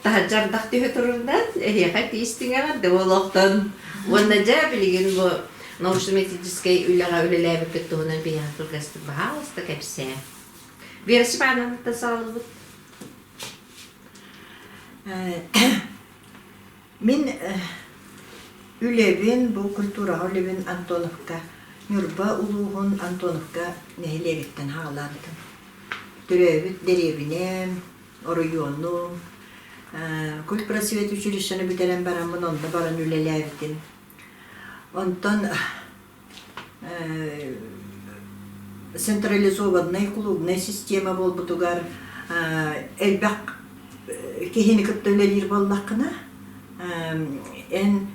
тахаджардах түйе турундан эхеха тиистиңа деволоктон уоннажа билигин бу научно-методической үлага үлеләбит көттүгүнөн бияхтул гастык баалыста кепсе. Версипанын тасалыбыт. Min ülevin bu kultura ülevin Antonovka Nurba uluğun Antonovka nehlevikten hağlandım. Türevit derevine oruyonu Kult Prasvet Училищені бітелен барамын онда баран үлеләбитим. Онтан централизованный клубный система бол бутугар элбак кехини кыптөлелер боллаққына en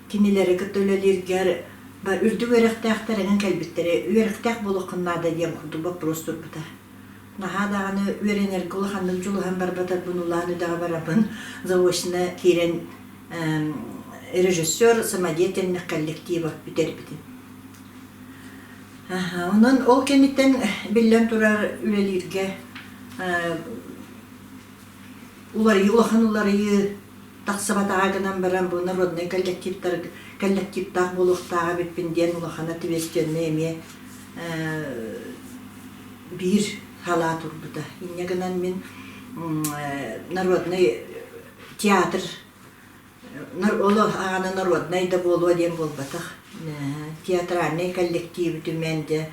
кинилери кыптөлелергер бар үрдүк өректақтарының кәлбіттері өректақ болуқыннада дем құлдуба просто үрбіта. Нахадағаны өренер құлықанның жулыған барбатар бұнуланы дағы барабын завошына керен режиссер самодеятельных коллективов бітербіті. Onun ol kemitten billen turar ülelirge улары улаханулары тақсабат ағынан баран бұл народный коллективтақ болуқтаға бітпінден улахана тивестенне еме бір хала турбыда. Иннегінен мен народный театр олы ағаны народный да болу адем болбатық. Театральный коллектив түменде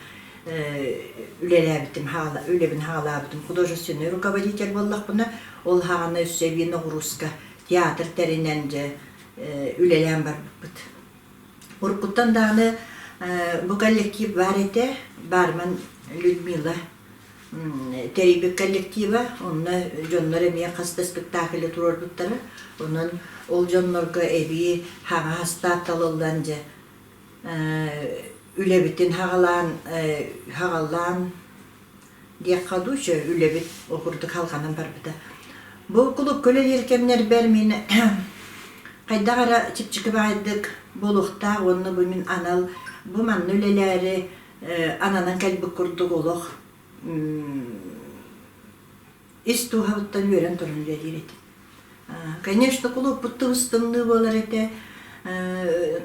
үлебін халабытым. Художественный руководитель боллақ бұна ол ағаны үссеби Ногрузка театр тәріненде үлелен бар бұд. Уркуттан дағаны бұл коллектив бар еті барман Людмила Терибек коллектива, онна жоннор эмие қаста спектаклі турар бұттары. Онын ол жоннорға эби хаға хастатталылдан же үлебіттен хағалан дек қадушы үлебіт оқырды қалғанын бар бұда. Бұл клуб көлел еркемнер бәрмені қайдағара чіпчікі байдық болуқта, онны бұмен анал, бұман үлелері ананан кәлбі күрдік олық. Истуғавыттан өрен тұрын үлелер еті. Конечно, клуб бұтты ұстымны болар еті.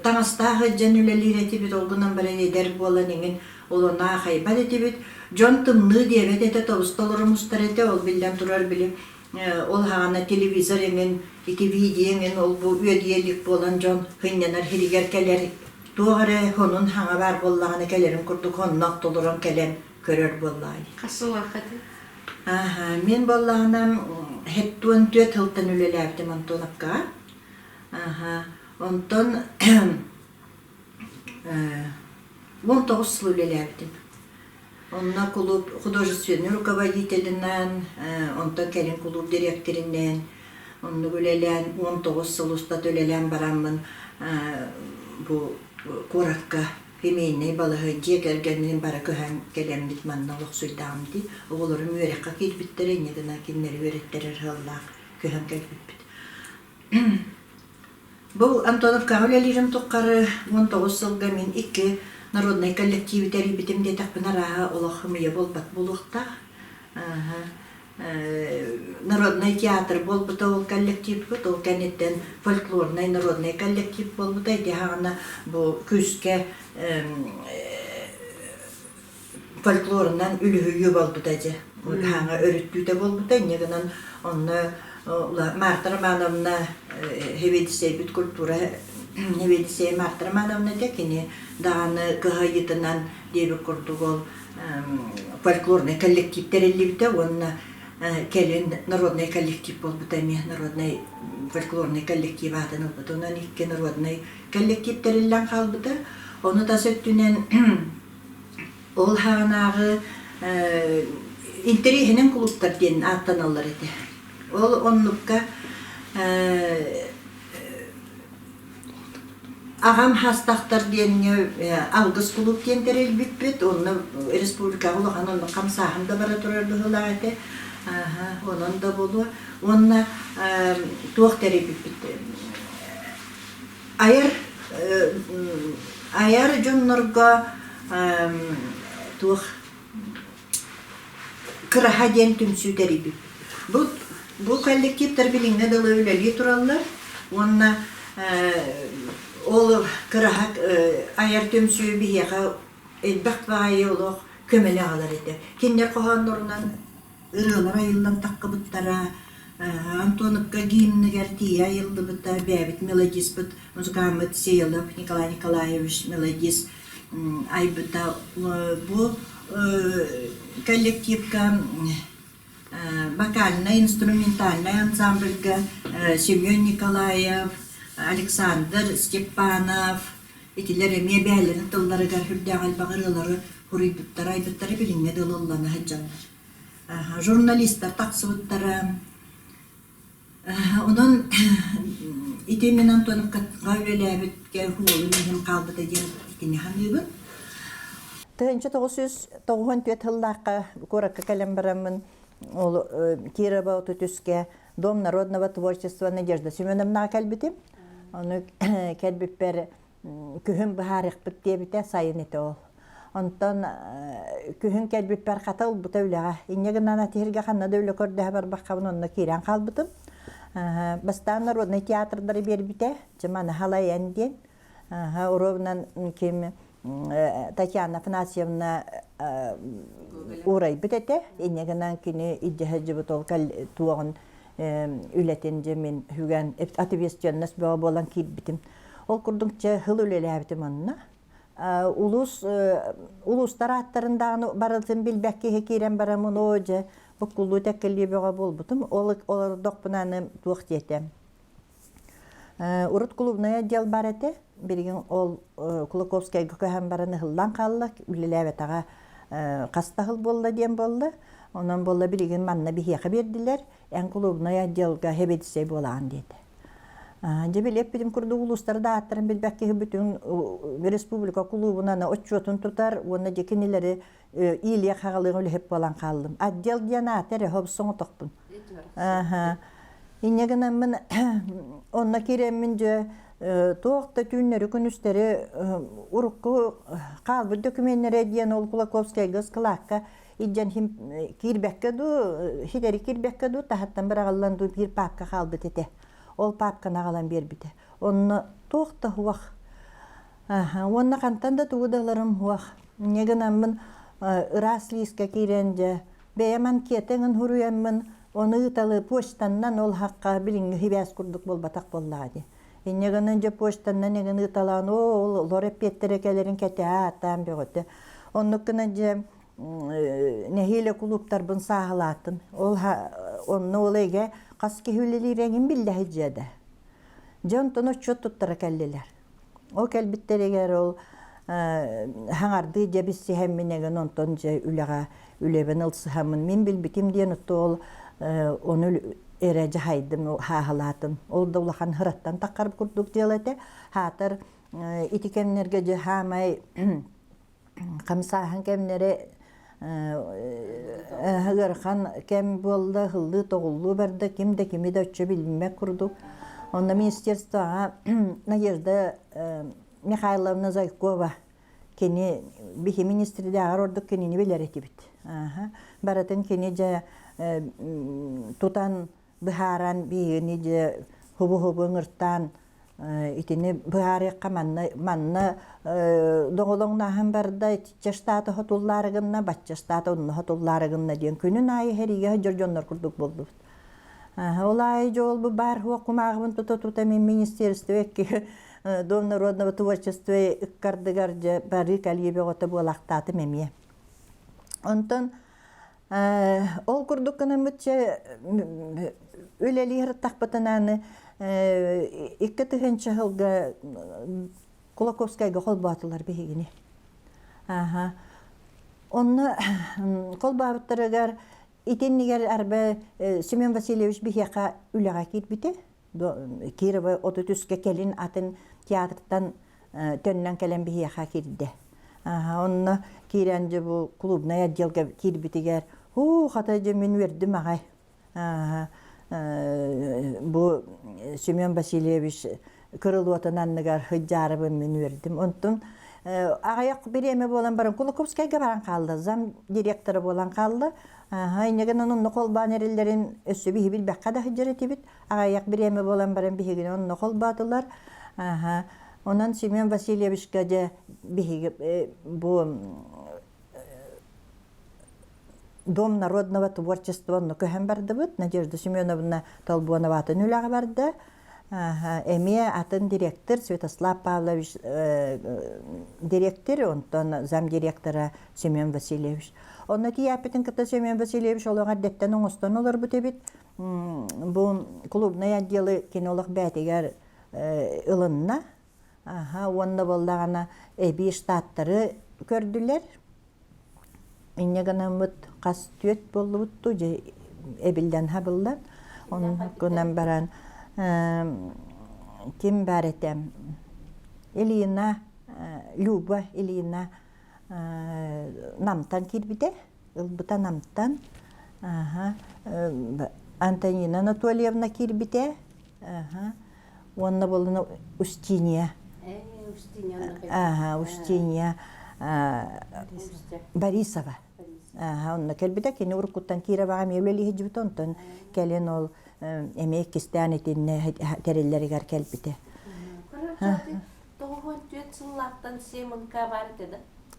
Таңастағы жан үлелер еті бет олғынан бір едер болан еңін олына қайбад еті бет. Жон тымны дебет еті тоғыстолырым ұстар еті, ол білден тұрар білі. Ол ғана телевизор еңін, видео еңін, ол бұл өдиелік болан жон хыннанар хиригер кәлер. Туғары хонын хаңа бар болағаны кәлерін күрдік, хонын ақтолырын кәлен көрер боллай. Қасы уақыты? Мен боллағынам хеттуын төт хылтын үлеләбдім Антоновқа. Онтон 19 сыл үлеләбдім. Онна клуб художественный руководителінен, онтон кәрін клуб директорінен, онны үлелән 19 сыл ұстат үлелән барамын бұл қоратқа. Femeyinne balığı cegərgənin bara köhən gələnbit mannalıq suydağımdı. Oğulurum öyrəqqa kelbitlər enegina kimləri öyrətdərir hallaq köhən gəlbit. Bu Antonovka ölelirim toqqarı 19 sılga men 2 народный коллектив тәрбитім де тақпынара олақымыя болбат болуқта. Народный театр болбыта ол коллектив бұд, ол кәнеттен фольклорный народный коллектив болбыта. Дегағына бұл күске фольклорынан үлігі болбыта же. Ғаңа өріттүйді болбыта. Негінен оны Марта Романовна хеведісей бүт культура хеведісей Марта Романовна декені дағаны ғайытынан дебі күрдіг ол фольклорный коллектив тәрелі онына келен народный коллектив болбыта ме, народный фольклорный коллектив атын олбыта. Онан 2 народный коллектив тәрелілен қалбыта. Оны да сөттінен ол хағанағы интерехінің клубтар дейін аттан алар еді. Ол онныққа ағам хастақтар дейін алғыз клуб дейін тәрел бүт-бүт. Оны республика олған оны қамсағында бара тұрарды ғылақ еді. Onun da bolu, onunla tuğ terapit. Ayar jonnorga tuğ kıraha den tümsü terapit. Bu bu kollektivler bilinne dalı üleli turallar. Onunla ol kırahak ayar tömsüyü bir yaka elbakt vayı oluq kömeli ağlar edi. Kinler kohanlarından ırılar ayıldan takka bıttara Antonovka giyimini gertiye ayıldı bıtta bebit melodis bıt muzikamıt seyılıp Nikolay Nikolayevich melodis ay bıtta bu коллективка вокально-инструментальный ансамбльга Семен Николаев, Александр Степанов, итилер эме бәлерин тылларыгар хүрдәгәл багырылары хурыйбыттар айбыттары билиңне дылылланы хаҗалар. Журналисттар таксыбыттары. Онун итемен Антоновка гавлеләбиткә хулы мин калбыта дигән итене ханыбын. Тыгынчы 994 жылларга коракка календарамын ол Кирова төскә Дом народного творчества Надежда Семеновна калбитим. Аны кәлбиппер күһүн бахарык биттебите сайын ите ол. Онтон күһүн кәлбиппер катыл бутавлага. Иннегеннана тирге ханна дөйлө көрдө бар баккабын онна кирен калбытым. Бастан народный театрдары бербите. Жаман халай энден. Уровнан кем Татьяна Афанасьевна урай битете. Иннегеннан кини иддеһе бутол кал туган ületince men hügen aktivistiyonnas baba bolan kibbitim. Ol kurdukça hıl ülelebdim onunla. Ulus taratlarından barıltın bilbekki hekiren baramın oca bu kullu tekkelliye baba bolbutum. Ol dokpunanı tuğt yetem. Urut klubuna del barete. Birgin ol Kulakovskaya gököhen baranı hıllan kallık. Ülelebet ağa kasta hıl bolla diyen bolla. Ondan bolla birgin manna bir hiyaka verdiler. En klubuna yadılga hebedisey bolan dedi. Cebilep bilim kurdu ulusları dağıttırın bilbekki bütün Respublika klubuna oçotun tutar. Ona cekinileri iyiliğe kağalığın öyle hep bolan kaldım. Adjel diyanateri hop sonu tokpun. İnneginemmin onna kiremince toğda tünleri günüsteri urukku kalbı dökümenlere diyen ol Kulakovskaya kız kılakka İcen him kirbekke du, hideri kirbekke du, tahattan bir ağalan du bir papka kaldı tete. Ol papkana ağalan bir bite. Onu toğda huaq. Onu kantan da tuğdalarım huaq. Negenamın ırasliiske kirence, beyaman kiyetenin huruyamın, onu ıtalı poçtandan ol haqqa bilin hibas kurduk bol batak bolladı. Negenanca poçtandan negen ıtalan ol lorep yetterekelerin kete haatan beğote. Onu kınanca nehiyle kuluptar bun sahalatın. Onun olayga kaski hülleliğin billahi cede. Jontonu çot tuttara kelliler. O kelbitteriger ol hangardı cebisi hemmine ontonca ülega üleben ılsı hamın min bilbitim diyen uttu ol onu erece haydım hahalatın. Ol da ulahan hırattan takarıp kurduk diyalete. Hatır itikemlerge hamay kamsahan kemlere Hıgırkan kem bolda hıldı toğullu berdi kimde kimi de ötçe bilmek kurdu. Onda ministerstva Nadezhda Mikhailovna Zaykova keni bihi ministri de ağır kenini bilir etibit. Baratın keni de tutan biharan bihini de hubu ngırtan itini bihari manna doğulunna hem barda çeştatı hatullarıgınna batçeştatı onun hatullarıgınna diyen günün ayı heriye hıcırconlar kurduk buldu. Olay jol bu bar huwa kumağımın tuta min ministerstve ki Dom народного творчества иккардыгаржа бары калибе гота болактаты мемие. Онтон ол курдуккана мытча өлелер тахпатананы икки тыгынча жылга Кулаковскайга кол батылар бегини. Онны кол бабыттарыгар итеннигер арба Семен Васильевич бихяка үлега китбите. Кирова отутүскө келин атын театрдан төннөн келен бихяка кирди. Онны киренже бу клубная отделга кирбитигер. Хатажы мен вердим агай. Bu Semyon Vasilyevich kırılvatınanlıgar hıccarabın men verdim. Ondan Ағаяқ береме болан барын Кулаковскайга баран қалды, зам директоры болан қалды. Инеген onun kolban erillerin össü bihi bil bakka da hıcret tibit. Ағаяқ береме болан барын бихиген onun kolbadılar. Ondan Семен Васильевичка же биhi bu Дом народного творчества көһәм барды бит. Надежда Семеновна Толбуановатын үләгә барды. Эме атын директор Святослав Павлович директор, онтон зам директора Семен Васильевич. Онна тияпетин кыта Семен Васильевич олоңа деттен оңостон олар бу тебит. Бу клубный отделы кинолог бәтегәр ылынна. Онна болдагана эби штаттары көрдүләр. Иннегенамыт кас түет болутту же эбилден хабылдан. Onun күнән баран ким бар этем? Элина, Люба Элина намтан кирбите, ылбыта намтан. Антонина Анатольевна кирбите. Онна болуна Устинья. Устинья Борисова. Онна келбите кини уркуттан кире багам евлели хиҗбитонтон келен ол эмек кистанетинне тереллеригер келбите.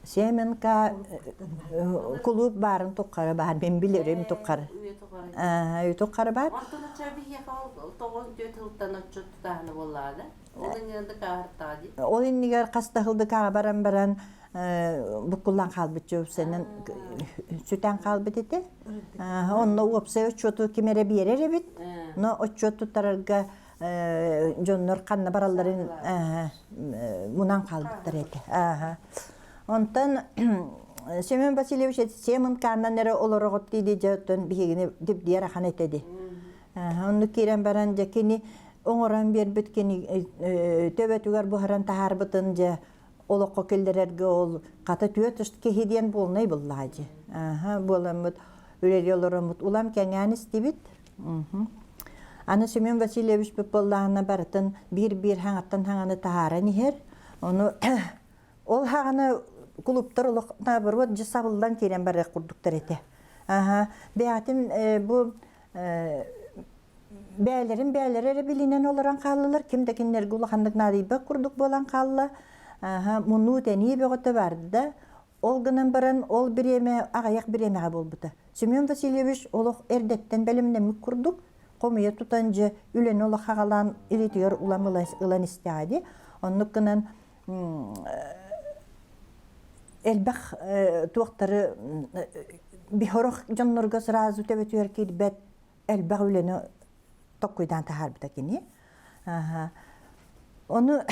Семенка клуб барын туккары бар, мен билерим туккары. Туккары бар. Антон чаби яхал 9 жылдан отчет таны боллады. Ол инде картады. Ол иннигер кастахылды кага баран букуллан калбыт жөп сенен сүтен калбыт эте. Онно опсе отчету кимере берер бит. Но отчету тарарга жоннор канна баралларын мунан калбыттыр эте. Онтан Семен Васильевич Семен каннан эре олорогот диди жөтөн бигини дип диара хан этеди. Онну кирен баран жакини оңоран бербит кини төбөтүгөр бухаран тахарбытын же олоққа келдерерге ол қата түйетішті кехеден болнай боллады. Боламыд, үререлерімід улам кәңәніз дебіт. Аны Семен Васильевич бүп боллағына барытын бір хаңаттан хаңаны тағара нехер. Ол хағаны клубтар олықна бір вот жысабылдан керен бәрі құрдықтар еті. Бәятым бұл бәлері білінен оларан қалылар. Кімдекінлергі ұлықандық надейбі құрдық болан қалылар. Мұны тәне бөғіті барды да, ол гынан баран ол біреме, ағаяқ біремеға болбыды. Семен Васильевич олық әрдеттен бәліміне мүк күрдік, қомия тұтанжы үлен олық қағалан елетігер улам ұлан істеғады. Онық гынан әлбәқ туақтары бихорық жанларға сразу тәбетігер кейді әлбәқ үлені тоққойдан тағар бұта кені. Оны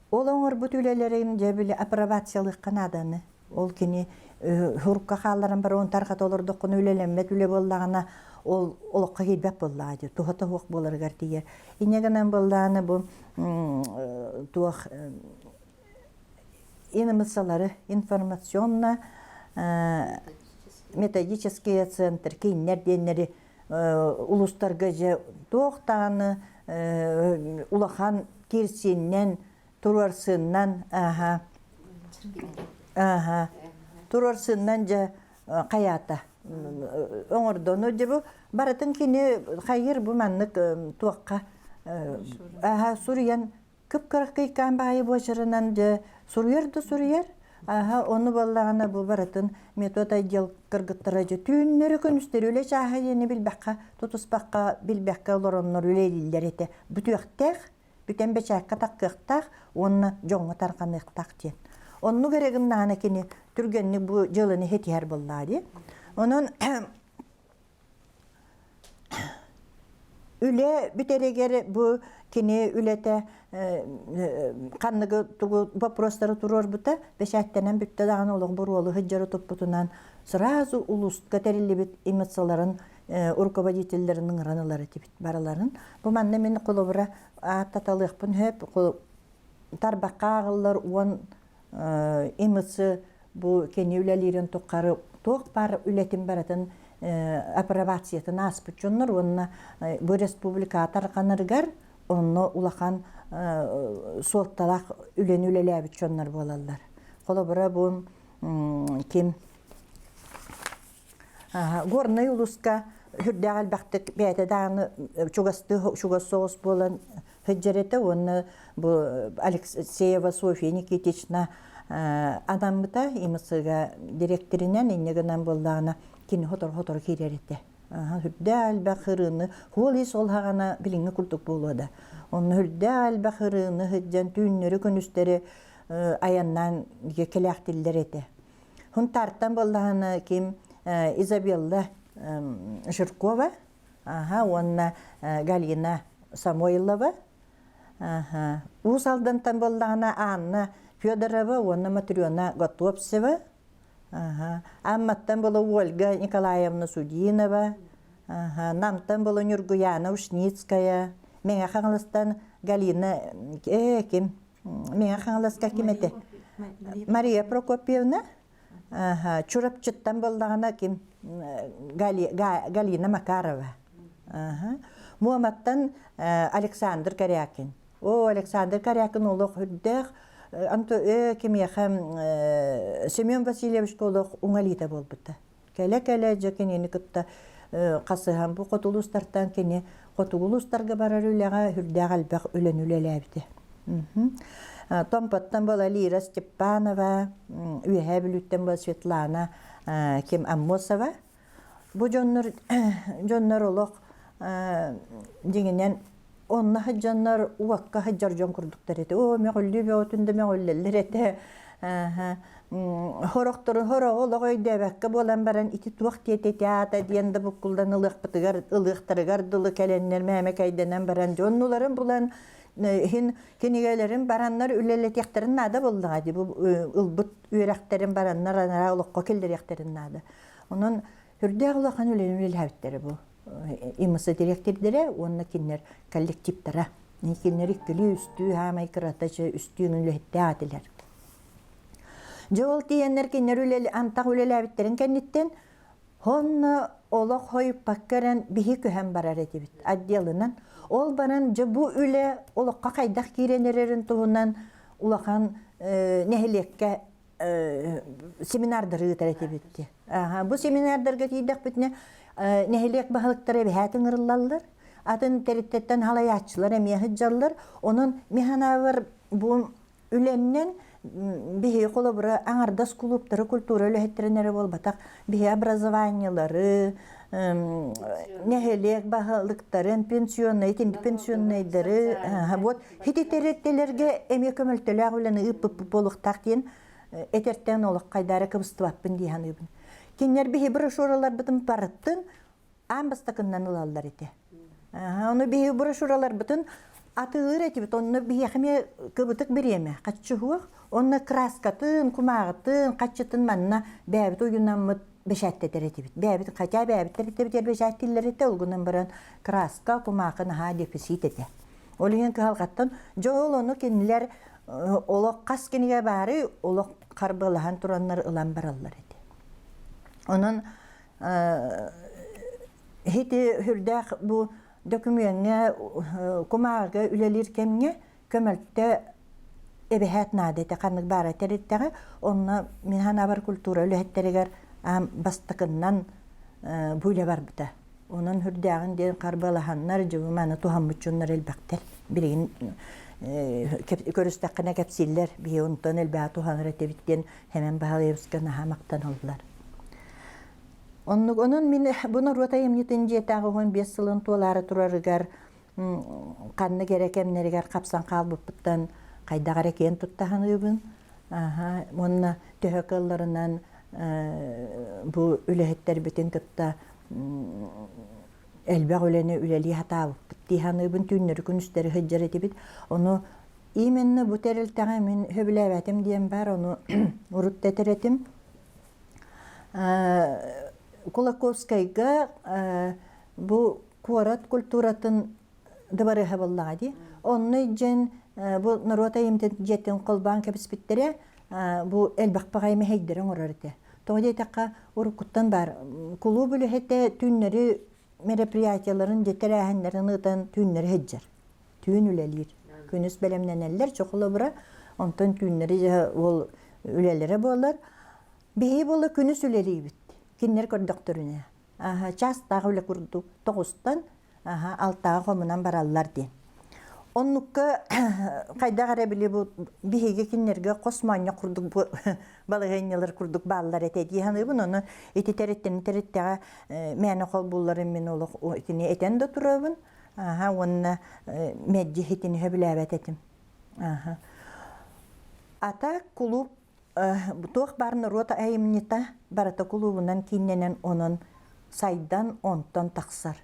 ол оңыр бүтілелерін жәбілі апробациялық қанаданы. Ол кені хұрыққа қаларын бар он тарқат олырдық құны өлелемет өле болдағына ол олыққа келбәк болдағады. Туғата хуқ болыр ғартигер. Инегінен болдағаны бұл туақ иномыссалары информационна методический центр кейіннер денлері ұлыстарға жа тоқтағаны улахан керсеннен турарсыннан турарсыннан жа қаята оңырдону жебу баратын кені қайыр бұл маннық туаққа суриян күп-кірік қиқан бағай бошырынан жа суруярды суруяр оны боллағана бұл баратын метод айдел кыргыттара жа түйіннері күністері өле жағы ені білбәққа тұтыспаққа білбәққа олороннор өлелілер еті бүтіяқтақ бүтен бәчәкка таққықтақ, онына жоңға тарқанықтақ ден. Онны керегін нағына кені түргенні бұл жылыны хетияр боллады. Onun üle büteregeri bu kini ülete kanlığı tuğu vaprosları turur buta beşahtenen bütte dağın olun burulu hıccarı topputunan sırası ulus katerilli bit imitsaların rukovoditellerinin ranıları tipit baraların. Bu manne meni kulubura atatalığıpın hep tarbaqqa ağıllar uan imitsi bu kini ülelerin tuqarı toq par ületim baratın approvatsiyatını aspıçınlar, onunla bu respublika atarqanırgar, onu ulaqan солталақ үлен үлеләбіт жонлар болалар. Қолы бұра бұл кем? Горный улуска хүрдәғал бақтық бәйті дағыны шуғас соғыс болан хүджереті, оны бұл Алексеева София Никитична адамыта имысыға директоринен иннегінен болдағына кені хотор керереті. Хүрдәғал бақырыны, хол ес олғағана біліңі күлтік болуады. Оны хүрдәғал бақырыны хүджен түйіннері күністері аяннан келәқтілдер еті. Hun tartan болдағына кем Изабелла Жиркова, онна Галина Самойлова, уз алдантан болдағына Анна Федорова, онна Матрена Готовцева, амматтан болы Ольга Николаевна Судинова, намтан болы Нюргуяна Ушницкая, меңа қаңылыстан Галина кем, меңа қаңылысқа кем еті? Мария Прокопьевна, Чурапчыттан болдағына кем Галина Макарова. Муаматтан Александр Корякин. Александр Корякин олық үрдіқ. Кем яқам Семен Васильевич олық ұңалита бол бұтта. Кәлі жәкен ені күтті қасыған бұл қотулыстартан кені қотулыстарға барар үліға үрдіғ әлбәқ өлен үлелі әбді. Томпаттан бола Лира Степанова, үйәе білуттен бола Светлана Кем Аммосова. Бұ жоннар олық дегенен онна жоннар уаққа жар жон күрдіктер еті. Мәғілі бе отынды мәғілілер еті. Хорақтырын олық өйді бәккі болан баран ити туақ еті теата дейінді бұқылдан ылықтырығар дылы кәленнер мәмек айданан баран жоннуларын бұлан кенегелерин бараннар үлеле тектерин нада болдыга ди. Бу ылбыт үйрәктерин бараннар анара олокко келдеректерин нада. Онун хүрдә улахан үлеле хәбиттери бу. Имысы директордары, онна киннер коллективтара. Киннер иккили үстү хамай кыратачы үстүнүн үлеттә атылар. Жол тиеннер киннер үлеле антак үлеле хәбиттерин кенниттен хонна олок хойып паккаран бихи көһәм барар этибит. Отделынан ол баран жабу үле олыққа қайдақ керенерерін туғынан улақан нәхілекке семинардары өтәрәті бітті. Бұл семинардарға тейдақ бітіне нәхілек бағылықтары бәхәтін ұрылалар, атын тәріттеттен халаятшылар, әмияхы жаллар, оның механавар бұл үленнен бихи қолы бұра аңардас клубтары, культура өліхеттерінері бол батақ, бихи образованиялары, нәхелек бағалықтарын, пенсионнайдары, хететереттелерге әме көмілтілі ағыланы ұп болықтақ дейін әтертен олық қайдары кыбыстываппын дейін ұбын. Кенер бейі брошюралар бұтын барыттын, амбастақыннан ұлалар еті. Оны бейі брошюралар бұтын аты ыр әті бұт, оны бейі әқіме кыбытық біреме, қатшы хуақ, оны краскатын, кумағытын, қатшытын манына бәбіт ойыннан мұт бешәттетер етебет. Бәбит қача бәбиттер етебет, бешәттелер ете, олғынан баран краска, кумақын ха дефицит ете. Олеген кығалғаттан, жол оны кенілер олық қас кенеге бары, олық қарбылаған тұранлар ұлан баралар ете. Onun heti hürdək bu dökümüyenge kumağı ülelirkemge kömöltte ebehət nadete qarnıq bara teritteği onna minhana var kultura ülehətteriger bastıqından buyla var bita. Onun hürdəğin den qarbalahanlar jıvmanı tuhammıçunlar elbaqter. Birigin körüstəqine kapsiller bir ondan elbaq tuhanır etebitten hemen bahalayıpsqana hamaktan oldular. Onun min bunu rotayım nitince tağın 5 yılın toları turarıgar kanını gerekemlerigar kapsan qalbıptan qaydagar eken tuttağınıbın. Onun töhökıllarından bu ülehetler bütün kıtta elbaq öleni üleli hata bittiğinıbın tünleri günüsteri hıccar etibit. Onu imenni bu teriltağı min höbülevetim diyen var onu urut teteretim. Kulakovskayga bu kuarat kulturatın dıbarıha vallahi. Onun için bu narotayım jetin kolban kapıspittere bu elbaqpağayımı heydiren orarıdı. Toğda etaqqa urukuttan var. Kulu bülü hette tünleri merepriyatiyaların jeterəhənlərin ıtan tünleri heccar. Tün ülelir. Күнүс белемненелер чокула бура. Онтон күннери ол үлелере болар. Бейі болы күнүс үлелейбит. Киннер көрдөктөрүнө. Частагы үле курдук 9-тан 6-га комунан бараллар ден. Оннукка кайда гарабили бу биһиге киннерге косманья курдук бу балыгынялар курдук баллар этеди ханыбын оны тереттега мәне кол булларын мен олық итини этен да турабын. Онна медди хитини хөбүләбәт этим. Ата клуб туох барны рота айымнита барата клубунан кинненен онон сайдан онтон таксар.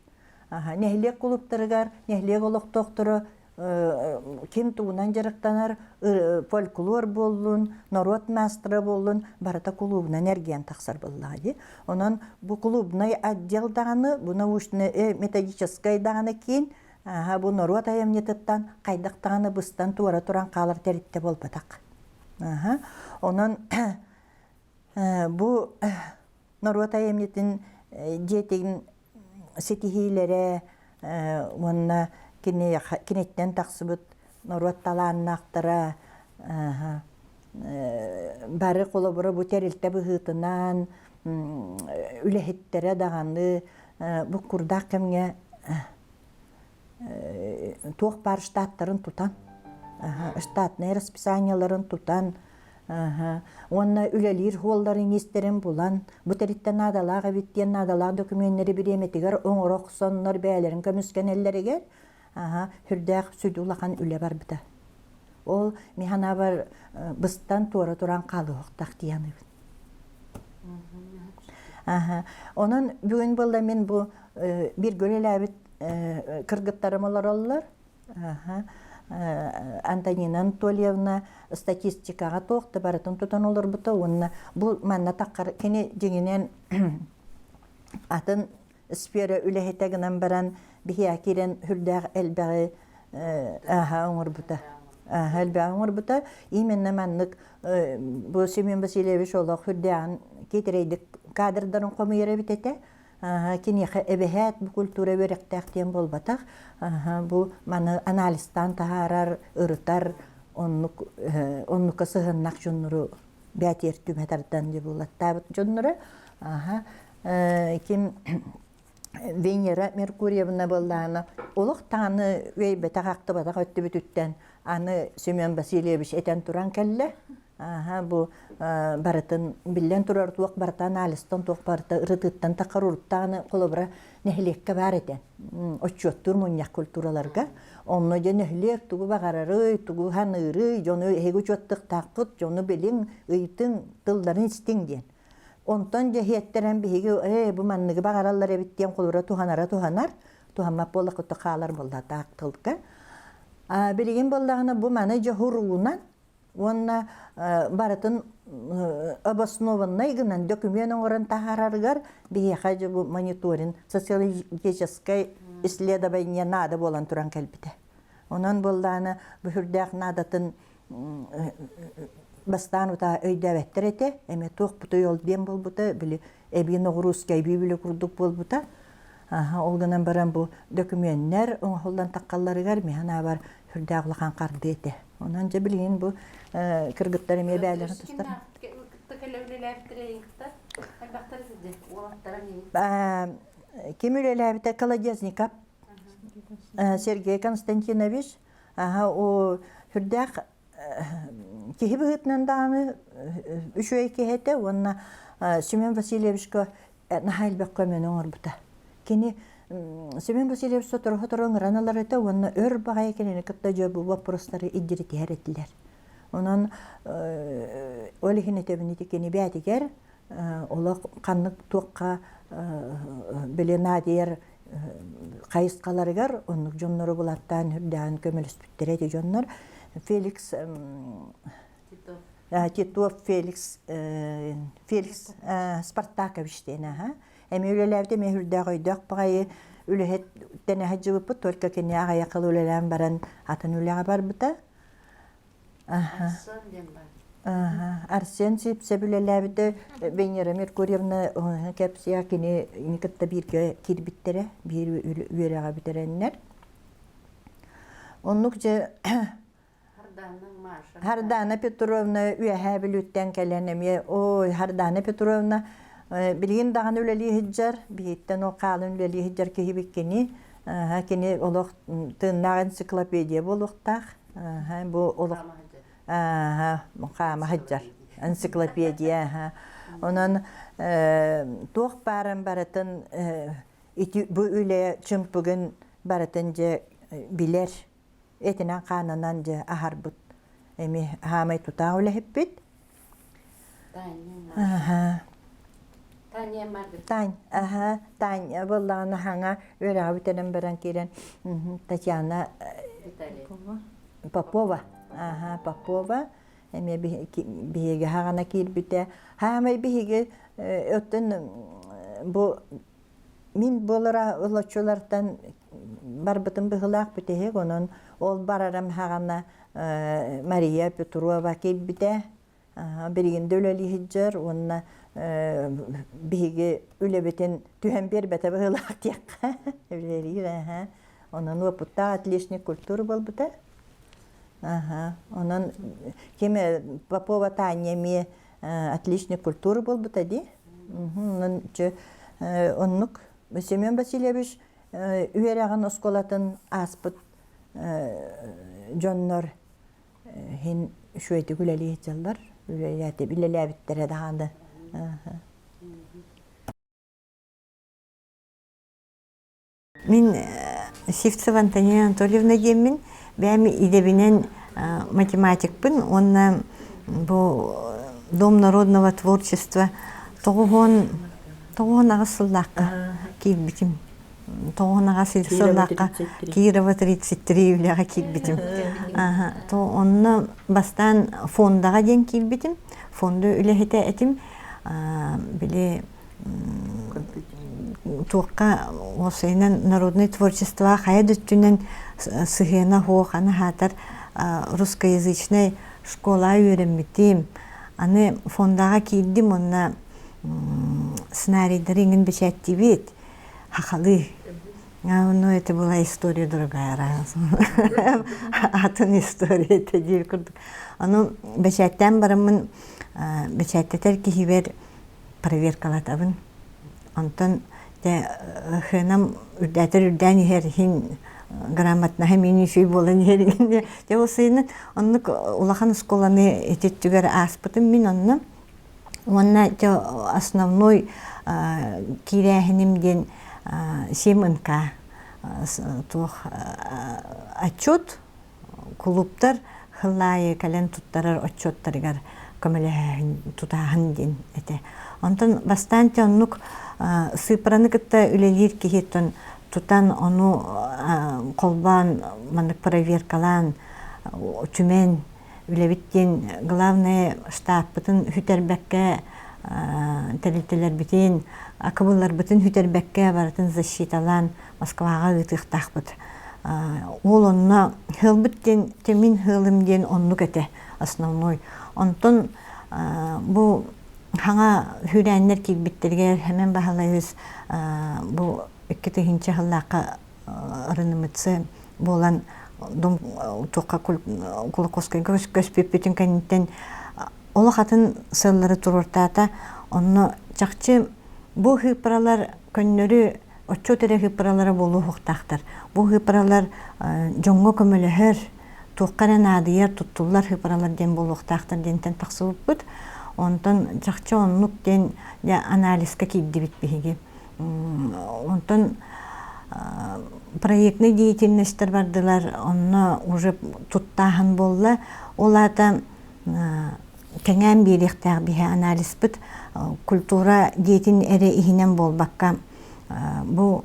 Нехлек клубтарыгар, нехлек олоктоктуру ким туунан жарыктанар фольклор боллун, народ мастера боллун, барата клубунан эрген таксар боллады. Онон бу клубный отдел даганы, бу научный методический даганы кийин бу народ айымнитыттан кайдактаганы быстан туара туран калар теритте болбатак. Онон бу народ айымнитин жетигин сетихилере онна кинеттен таксыбыт народ талааннактара бары колобура бу терилте быһытынан үлехиттере даганы бу курдак кемге туох бар штаттарын тутан штатный расписанияларын тутан онна үлелир холларын естерин булан бу териттен надалага биттен надалаг документтери биреметигер оңорок соннор бээлерин көмүскенеллеригер хүрдәк сүдулахан үле бар бита. Ол механа бар быстан туара туран калыктак дияны. Онун бүгүн болда мен бу бир гөлеләбит кыргыттарымалар оллар. Антонина Анатольевна статистикага тоқты баратын тутан олар бута. Онна бу манна таккар кене жеңенен атын сфера үлехетегінен баран бихия кирен хүрдәг элбәги оңор бута. Элбәги оңор бута. Именно маннык бу Семен Васильевич олақ хүрдәгін кетірейдік кадрдарын қомыйыры бітете. Кенеха эбехет бу культура беректәктен болбатак. Бу маны анализтан тахарар, ырытар, оннука сыгыннак жоннуру бәтер түмәтәрдән дип булатта жоннуру. Ким Венера Меркурьевна болланы олық таны вейбе тағақты батақ өтті бүтіттен аны Семен Васильевич этен туран кәлі. Бу барытын билен турар туақ барытан алыстан туақ барыта ырытыттан тақар ұрыттағаны қолыбыра нәхілекке бар етен. Отчеттур мұньяқ культураларға. Онны же нәхілек туғы бағарары, туғы ханыры, жоны егі чоттық тақыт, жоны білін, ұйтын, тылдарын істен ден. Онтон жехиеттерен биһиги бу манныгы багараллар эбиттен колура туханар туханмап болла кутта каалар болда таактылка билигин боллагына бу маны жохуруунан онна баратын обоснованный гынан документын орын тахараргар биһи бу мониторинг социологическое исследование надо болан туран келбите онан болланы бу хүрдәк надатын бастан ута өйдәвәттер ете, әме тоқ бұта yol дем бол бұта, білі әбейін оғырускай бейбілі күрдік бол бұта. Олғынан баран бұл документтер, оңғылдан таққаларығар, механа бар хүрді ағылған қарды ете. Онан жа білген бұл кіргіттері ме бәліғін тұстар. Кем үлеләбіті Колодезников, Сергей Константинович, хүрдәқ кихи быгытнан даны үшөй кехете, онна Семен Васильевичко нахайлбек көмен оңыр бұта. Кені Семен Васильевич сотору-хотору ыңыраналар ете, онна өр бағай кенені кітті жөбі вопростары иддирити әреттілер. Онан олихин етебінеті кені бәтігер, олы қаннық тоққа біленадер қайысқаларығар, онық жоннары бұлаттан үрдән көмеліс бүттереті жоннар. Феликс Титов Феликс Спартакович дена. Эми үлеләбде мен хүрдәг өйдәк багай үлехет тене хаҗыбып только кене ага якыл үлеләм баран атын үләгә бар бута. Арсен сип себүлеләбде Венера Меркурьевна кепсия кене никетте бирге кирбиттере бир үләгә битерәннәр. Оннук же Хардана Петровна үәһә билүттен кәләнеме. Ой, Хардана Петровна билген даган үлели хиджар, биттен о калын үлели хиджар кебиккени. Кени олох тыннаган энциклопедия болуктак. Бу олох мукама хиджар. Энциклопедия. Онан туох барын баратын бу үле чым бүгүн баратын же билер. Этинен кананан же ахарбыт. Эми хамай тута үле хеппит. Таня болланы хаңа өрә битенен берен кирен Татьяна Попова. Попова. Эми биге хагана кирбите. Хамай биге өттен бу мин болара улачулардан барбытын быгылак битеге онон ол барарам хагана Мария Петрова кирбите. Биригинде үлели хиджар онна биге үлебетен түһен бербете быгылак тиякка. Үлели онон опутта отличник культура болбута. Онон кеме Попова Таня ми отличник культура болбута ди. Онон оннук Семен Васильевич үйераган осколатын аспыт жоннор хин шуйты күлели хиджаллар. Үлеләте билеләбиттере даганы. Мин Сивцева Антония Анатольевна демин, бәми идебинен математикпын, онна бу Дом народного творчества тоғын ағысыллаққа кейбітім. Тоғын ағысыллаққа Кирова 33 үліға кейбітім. Онна бастан фондаға ден кейбітім. Фонды үліхеті әтім. Біле туаққа осайынан народный творчество қая дүттінен сығына хоқаны хатар русскоязычный школа үйренметтім. Аны фондаға кейдім, онна сценарийдер еңін бешәтті бет. Хақалы. Ну, это была история другая раз. Атын история это дел күрдік. Аны бешәттен барымын бешәттетер кейбер проверкалатабын. Антон хынам үрдәтер үрдән ехер хин грамотна хемини шүй болан ехер. Те осыйны оннық улахан сколаны ететтігер аспытым мен онны. Онна основной кирәхінімден 7-ка отчет клубтар хылайы кәлен туттарар отчеттарыгар көмілі тутағын ден. Онтан бастан теннук сыпыраны кітті үлелер кейттен тутан ону қолбан мандық проверкалан түмен үлебіттен главный штаб-бытын хүтербәкке тәрілтелер бітен, акыбылар бітін хүтербәкке барытын защиталан Москваға ғытықтақ бұд. Ол онына хыл біттен, темін хылымден онны кәті основной. Онтын бұл хаңа хүрәнлер кейбіттергер әмен бағалайыз бұл үккеті хинче хыллаққа ұрынымытсы болан туққа кулакоскай көспеппетін кәнеттен олы қатын сыллары тұрыртата, онны жақчы бұл хыпыралар көннөрі отчет әрі хыпыралары болу хуқтақтар. Бұл хыпыралар жоңғы көміліхір, туққаран адыяр тұттулар хыпыралар ден болу хуқтақтар дентен тақсы бұд. Онтан жақчы онлық ден анализка кейді бітпейге. Онтан проектный деятельностьтер бардылар, онны уже туттағын болла. Олата кәңән беректәғ бігі анализ бұд. Культура дейтін әрі ихінен болбаққа. Бұл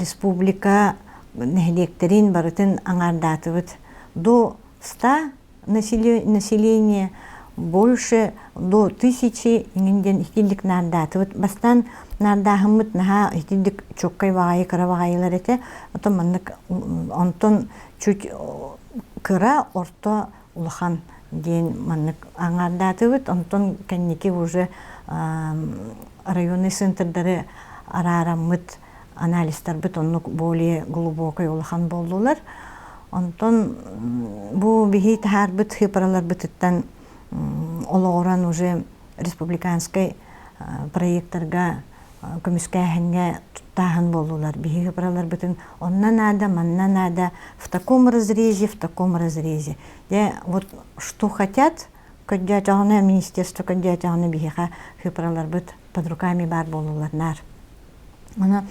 республика нәхілектерін барытын аңардаты бұд. До 100 населения больше до 1000 иңінден ихтілдік нардаты бұд. Бастан нардағымыд наға ихтілдік чөккай вағайы, кыра вағайылар әті. Онтон чүт кыра орта улахан ден маннык аңардаты бұд. Онтон кәннеке уже районный центрдары арарамыд анализтар бұд. Оннық более глубокой улахан болдылар. Онтон бу бихи тахарбыт хыпаралар бытыттан олооран уже республиканской проекттарга көмүскәһенге туттаһын болулар. Бихи хыпаралар бытын оннан ада, маннан ада, в таком разрезе. Де вот что хотят, көддәтәгенә министерство көддәтәгенә бихиха хыпаралар быт под руками бар болуларнар. Ана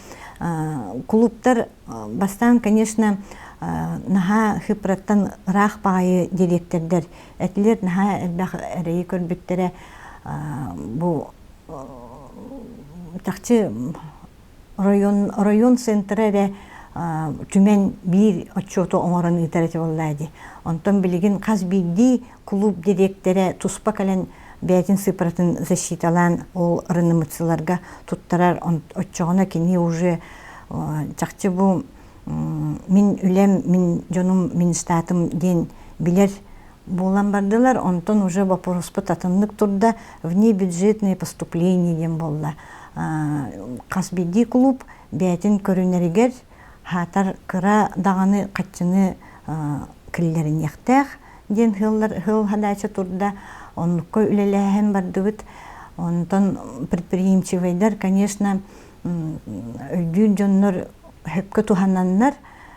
клубтар бастан, конечно, наха хыпраттан рах пагы директордер. Этлер наха элбах эрей көрбүттере бу тахчы район центрере түмен бир отчету оңорын итерете боллайды. Онтон билигин каз бидди клуб директоре туспа кален бәтин сыпратын защиталан ол рынымыцыларга туттарар отчоғына кені уже чакчы бу мин үлем, мин жонум, мин статым ден билер болан бардылар, онтон уже вопроспы татынлык турда внебюджетные поступления ден болла. Касбиди клуб бәтин көрінерігер хатар кыра дағаны қатчыны кіллерін яқтақ ден хыл хадачы турда онлукка үлеләһен бардыбыт. Онтон предприимчивайдар, конечно, өйдүүн жоннор хөпкө туханнаннар,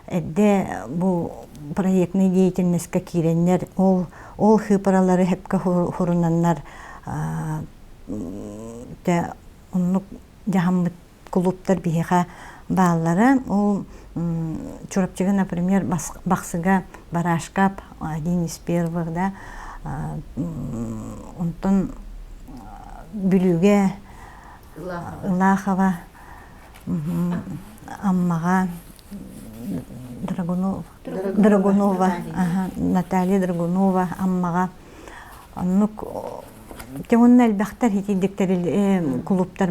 эдде бу проектный деятельностька киреннер, ол хыпаралары хөпкө хурунаннар, те онлук жахаммыт клубтар бихиха баалары, ол чурапчыга, например, бақсыга барашкап, один из первых, да, онтон бүлүге Лахова, аммага Драгунова, Наталья Драгунова, аммага оннук темонна элбахтар хитидиктер клубтар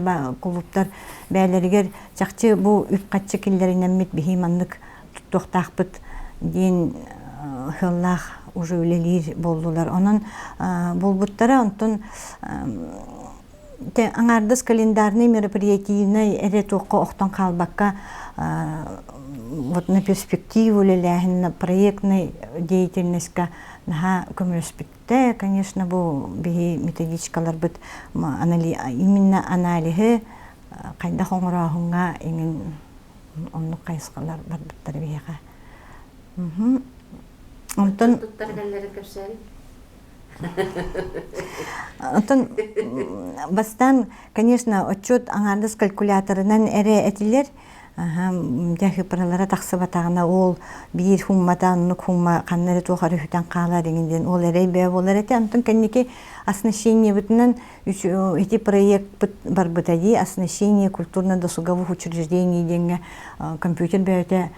бәләргер чакчы бу үпкатчы киллеринен мит бихиманлык туттуктакпыт ден хыллах уже үлелер болдулар. Онын болбуттара, онтон аңардыс календарный мероприятийный эре тоққа оқтан қалбаққа вот на перспективу үлеләхін, на проектный деятельностька наха көміріспекте, конечно, бұл бейі методичкалар бұд именно аналихы қайда қоңырағынға еңін онны қайысқалар бар бұттар бейіға. Онтон бастан, конечно, отчет аңардыс калькуляторынан әрі әтілер, хыпаралара тақсы батағына ол бейір хумматан, нұк хумма қаннары тоқары хүтен қағалар еңінден ол әрей бәй болар әті. Антон кәнеке оснащение бұтынан эти проект бар бұтади, оснащение культурно-досуговых учреждений денге компьютер бәйті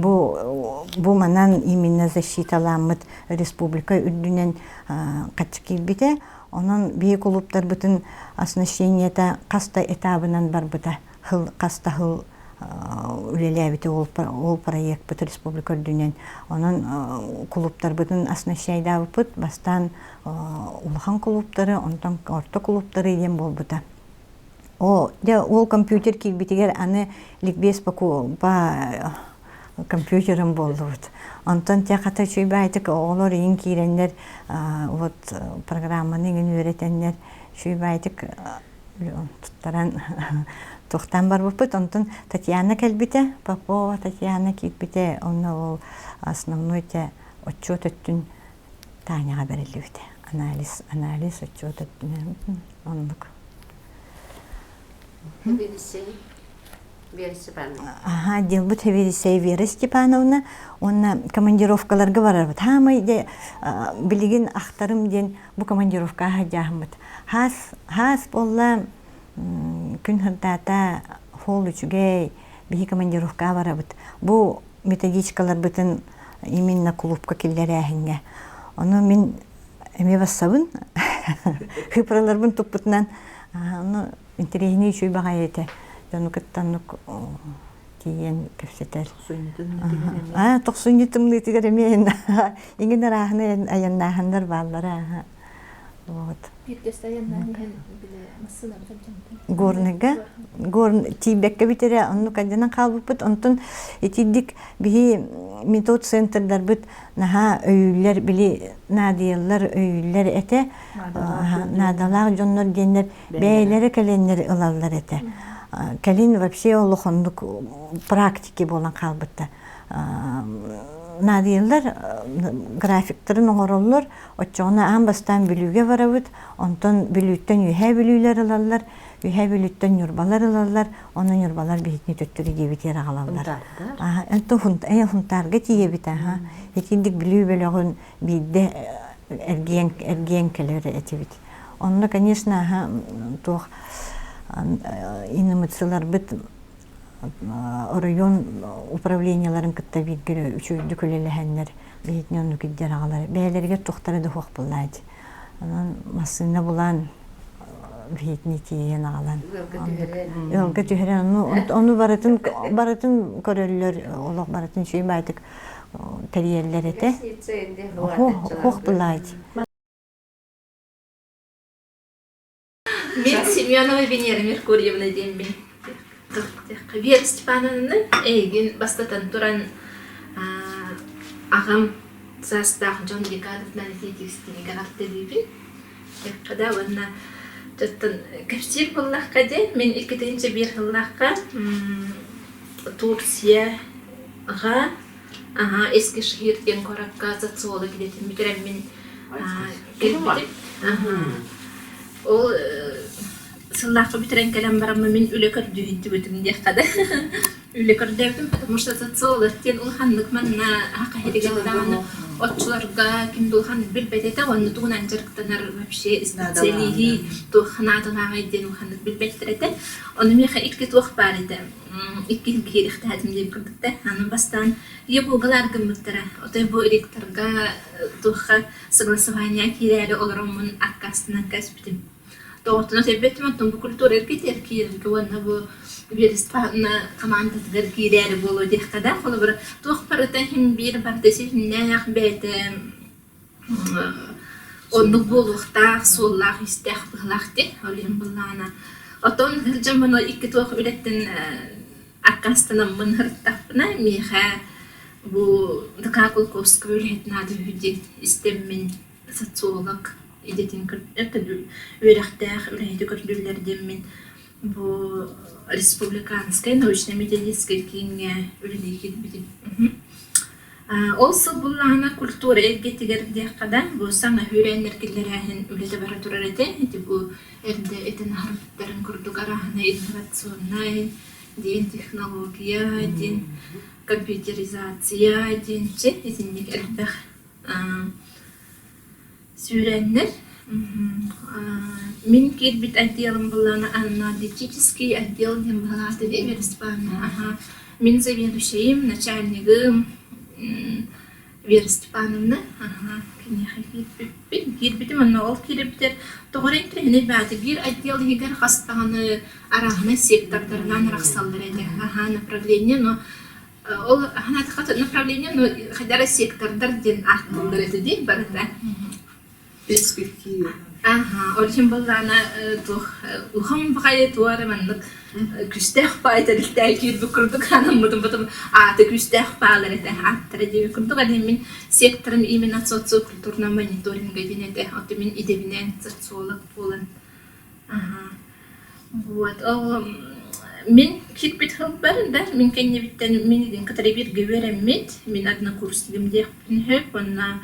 бұл манан именно защиталамыд республика үддінен қатшы келбеті. Онын бей клубтар бұтын оснащениета қаста этабынан бар бұта, қаста хыл үлеләбіті ол проект бұт республика үддінен. Онын клубтар бұтын оснащайда бұт, бастан улахан клубтары, онтан орта клубтары еден бол бұта. Ол компьютер келбетігер аны ликбес ба компьютерім болды бұт. Онтан тяқата шүйбайтық олар ең кейренлер программаны ең өретенлер шүйбайтық тұттаран тоқтан бар бұпыт. Онтан Татьяна кәлбіте, Попова Татьяна келбіте, оны ол основной отчет өттін Таняға бәрілі өте. Анализ отчет өттін. Онлық. Вера Степановна. Ага, делбут Вера Степановна. Он командировкаларга барар. Хамай де билигин ахтарым ден бу командировка хаджахмыт. Хас болла күн хырдата хол үчүгей бихи командировка барабыт. Бу методичкалар бытын именно клубка келлерәһингә. Оны мин эме бассабын. Хыпраларбын туппутнан. Аны интерегини үчү багайete. Жанукаттанук тиен кепсетер. Тоқсуйнитымны тигер мен. Иңин рахны аяннахандар баллара. Вот. Пиртестаяннан хэн биле массына битэмтэн. Горныга горн тибекке битере онну кадынан калбыппыт онтон этидик бии метод центрдар бит наха өйлөр били надияллар өйлөр эте надалар жоннор денер бейлери каленнер ылаллар эте калин вообще олохондук практики болан калбытта надияллар графиктарын оңороллор отчоғына амбастан билүүгө барабыт онтон билүүттен үйхэ билүүлер ылаллар үйхэ билүүттен юрбалар ылаллар онун юрбалар бихитни төттүрү диебитер агалаллар энто хунтарга тиебит этиндик билүү бөлөгүн бидде эргиен келери этибит онно конечно туох инымыцылар бит район управленияларын кытта биргире үчүйдү көлелехеннер бейтнен нүкиддер агалар бээлерге тухтары да хуак буллайт анан массына булан бейтни тиен агалан ылга түһөрен ону баратын көрөллөр олох баратын шүйбайтык терьерлер эте хуак буллайт. Мен Семенова Венера Меркурьевна дембин. Вера Степановна эгин бастатан туран агам састах Джон Декадов на литейские гаракты дибин. Когда ванна жаттан кепсир боллахка де мен 2-нче бир жыллахка Турцияга Эскишехирден коракка зацолы кидетин битерем мен келбитим. Ол сыллаққа битерен кәлем барамы мен үлекір дүйінті өтім де қады. Үлекір дәвдім, потому что социолог тен ұлханлық манна хақа хереген дағаны отчыларға кімді ұлхан білбәдеті, оны туғынан жарықтанар вообще специалиги туғанадығаға ден ұлханлық білбәдеті. Оны меха икке туық бар еді. Икке херекті әдім деп күрдікті. Анын бастан ебуғалар гүмбіттірі. Отой бұл электрға туға согласования керәрі оларымын арқастынан кәсіптім. Тоғытына себеттім аттың бұл культура әркетер кейіргі оңна бұл верістпағына командат гәргейдәрі болу деққада. Қолы бір тоқ парытан хем бір барды сетіннәқ бәді онлық болуқтақ, соллақ, істәқ бұғлақ де, олен бұллағына. Отон ғыржым бұны екі тоқ өлеттін арқастаным мұн ғырттақпына меға бұл дықақыл қосқы өлетін ады үйде істеммен социолог идетин көрдү өрөктөк үлөйдү көрдүлөрдөн мен бу республиканская научно-методическая кеңе үлөйдү битим. Also буллана культура эргетигерде кадан бу саңа хүренергилерин үлөдө бара турар эте. Бу эрде этен харптарын көрдүк арахана инновационный ден технология, ден компьютеризация, ден че этиндик элбэх сүйреннер. Мен кербит отделом была на аналитический отдел дембалаты Верестепановна. Мен заведующим, начальником Верестепановна. Кербитим аннол кербитер. Тоғырын тренер бәді бір отдел егер қастағаны арағына сектордарынан рақсалдар еді. Направление, но ол направление, но қадара сектордар ден артылдар еді дейін барыда. Перспектива. Олхим боллана тух ухам бахай туары маннык күстэх байта дилтэй кир букурдук ханам мудум потом ты күстэх балар это аттра деп күрдүк мен секторым именно социокультурный мониторинг единете от мен идевинен социолог болан. Вот ол мен китбит хылбар да мен кеннебиттен мен катары бир гөбөрөммет мен однокурсникимде хөп онна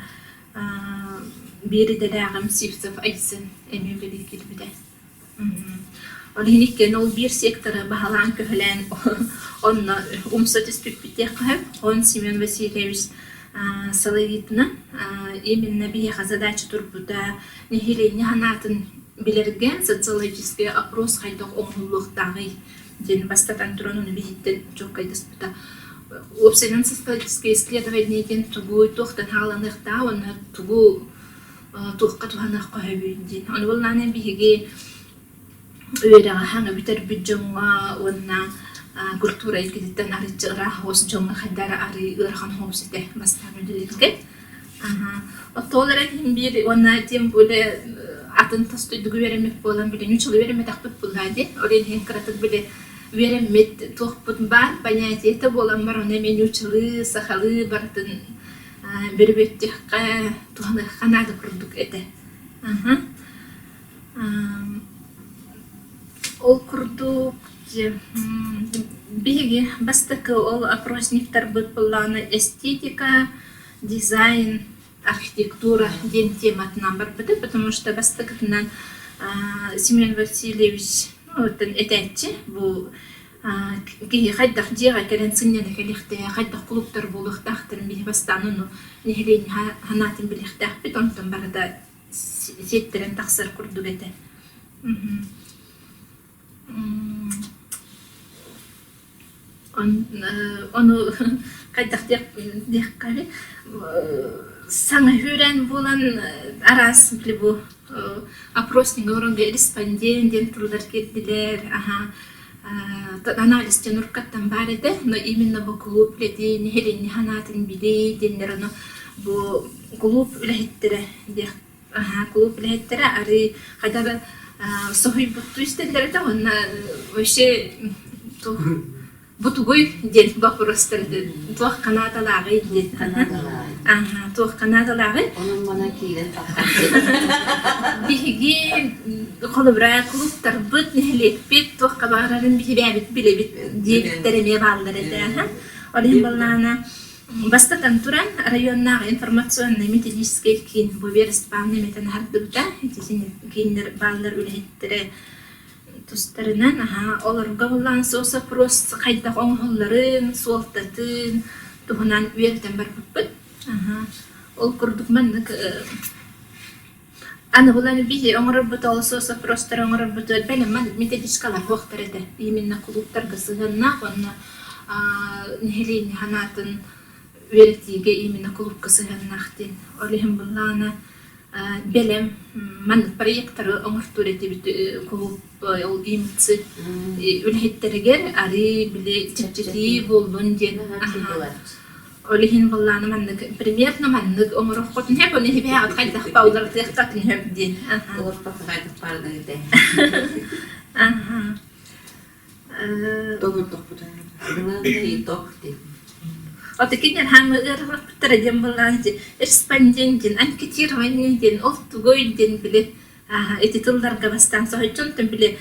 бери дәрәгім сифтов айсын әме білі келбіде. Ол хенеккен ол бір секторы бағалан көхілен онна умсатыс піппіте қып, он Семен Васильевич Соловитна именно бияға задача тұрбыда нехелейне ханатын білерген социологический опрос қайдық оңылықтағы ден бастатан тұрын оны бейттен жоқ қайдыс бұда. Обсенен социологический исследование ден тугу тоқтан хағаланықта, оны тугу туққа туғанақ қойбейден. Оны болнаны биге өйраға хаңа бітер бүджіңға онна культура екедеттен арычыра хоос жоңға қайдары ары ұрған хоосыте бастан өділікке. Оттолары бір онна тем бөлі атын тастойдугу беремек болан биле нючылы береметакпыт буллади олен хен кратык биле беремет тухпут бар понятиети болан бар оны мен нючылы сахалы бартын бербеттекка туханы ханады курдук эте ол курдук биги бастыкы ол опросниктер быт булланы эстетика дизайн архитектура ден тематынан бар быты, потому что бастыкытынан Семен Васильевич этәтчи бу ки хайдах жега келен сыннен келихте хайдах клубтар булуктахтыр би бастаны нехлен ханатын билихтах битонтон барда сеттерен таксыр курду бете. Onu хайдах дек кали саңа хүрен болан арас биле бу опросник оронга респондент турдар келдилер анализден уркаттан бар эди но именно бу клуб леди нехелени ханатын биле дендер ону бу клуб үлехеттере де клуб үлехеттере ари кайдагы сохуй бутту истелер да онна вообще бутугой ден вопростарды тух канадалагы ден тух канадалагы Onun bana kilen биги колубра клубтар бут нехлеппит тух кабарарын бихибэбит билебит диеттереме балдар эте олин баллана бастатан туран районнағы информационный методический кин бу верспанны метен хардыгда киндер балдар үлехеттере тустарынан оларга болан соса просто кайда оңголларын суалтатын тухунан уертен бар буппут ол курдук маннык аны буланы бихи оңорор бутол соса просто оңорор бутол белем ман методичкалар вохтар эте именно клубтарга сыганна онна нехелин ханатын уертиге именно клубка сыганнахтин олихим булана белем ман проекттары оңортурети бит клуб ол имци үлхеттеригер ари биле чичити болдун ден олихин булланы маннык примерно маннык оңорох котун хеп оны хебе кайдах баулар тектатын хеп ден Orta kaydık barda gide. Doğurduk bu da. Bunlar da iyi dokti. Отакинер хамы ырыптырден булланчы респондентин анкетирование оттугойден биле эти тылдарга бастан сойчонтон биле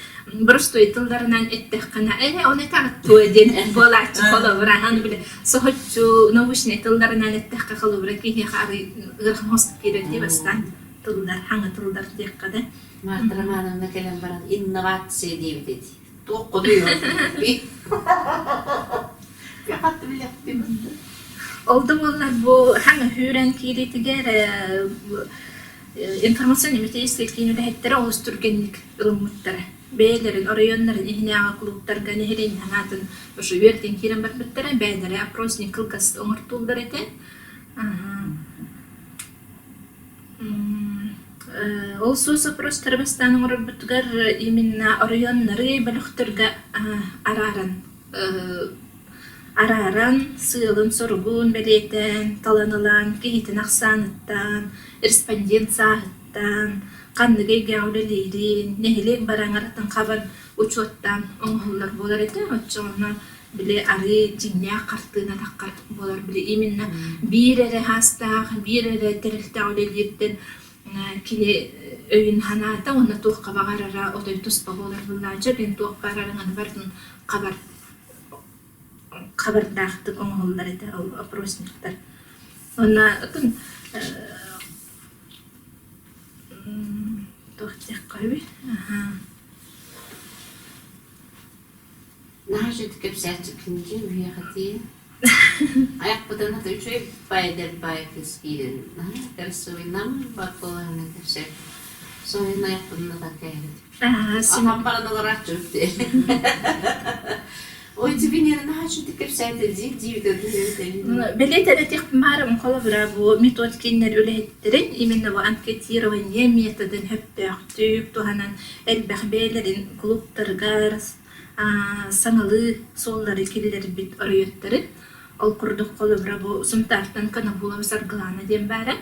просто тылдарынан эттек кана оны тагыттуэден болачы колобрахан биле сойчу научный тылдарынан эттек колобра кихи хары ырхмост кирети бастан тылдар хаңы тылдар деккада Martramanımda gelen baran innovasyon diye dedi. Dokuduyor. Bir hattı bile yaptım. Oldu bunlar bu hangi hüren kiretiger informasyon metodistliğini de hettere oluşturgenlik ılımıttara. Beylerin, orayonların ihnağa kuluptarga nehirin hanatın şu vertin kiren barbittara beylere aprosni kılgası oңортулдар ete. Ол соос опростар бастан оңорбутгар именно орайоннары балыктарга араран сыылын соргун белетен таланылан кихитин аксаныттан респондент сааттан канныгы гаулелерин нехилек бараңаратын кабан учуттан оңголлар болар эте очоңна биле ары жиння картына таккар болар биле именно бирере хастах бирере терилтаулелерден киле өйүн ханата онна туокка багарара отой туспа болар буллача бен туокка арарыңан бардын кабардактык оңголлар эте опросниктер онна отун туохтек койби Nahşet kepserci kinci üyahati. Ayak badana da üçü bayder baykız girin. Tersi oynam bakılarına kepser. Sonra ayak badana da kayret. Ama bana olarak çöktü. O içibinleri nahşet kepserci ciddi de Белете тех марам колобра бу методикинер үлеттерин именно бу анкетирование методын хөптөктүп туханан элбахбелерин клубтарга саңылы соллары килер бит оройоттары ол курдук колобра бу сумтартан кана була саргылана дем бара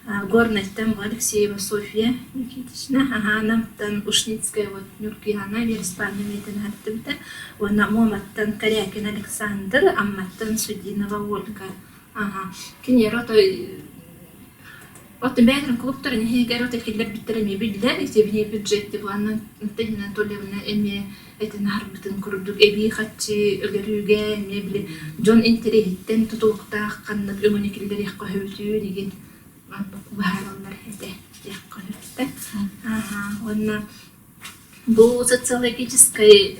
Горнеттен Алексеева Софья Никитична, Намтан Ушницкая, вот Нюркиана, Верспана Метенхартымта, Вона Моматтан Корякин Александр, Амматтан Судинова Ольга. Кинерота От бәдерін клубтарын хегер от екелер біттереме білдер, есебіне бюджетті бұланын тегінен толевіне әме әтін арбытын күрдік, әбей қатшы өлеріге, әме білі Джон Интерехеттен тұтылықтақ қаннық өңін екелер яққа хөйтіу деген бағаралар әді яққа хөйтті. Онна бұл социологическое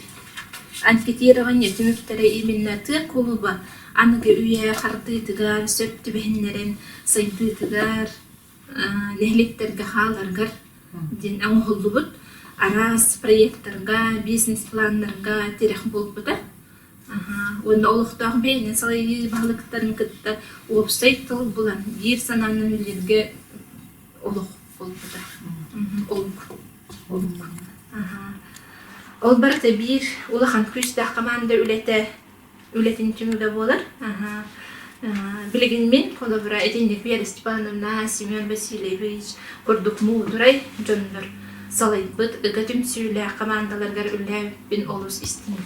анкетирование түміктері именно ты клуба анығы үйе қардыйтығар, сөпті бәхінлерін сайдыйтығар, нәхлектерге халаргар ден аңғылы бұд, арас проекттарға, бизнес планларға терек бол бұда. Оны олықтағы бәйінен салайы бағылықтарын күтті опсайт тұл бұлан, бір сананын үлерге олық бол бұда. Олық. Ол барыта бір олақан күшті қаманды үлетін түмілі болар. Білген мен, қолы бұра әтендек Вера Степановна, Семен Васильевич, Көрдік Мудырай, жондар салайт бұд, үгітім сөйлі командаларғар үлі бін олыс істейін.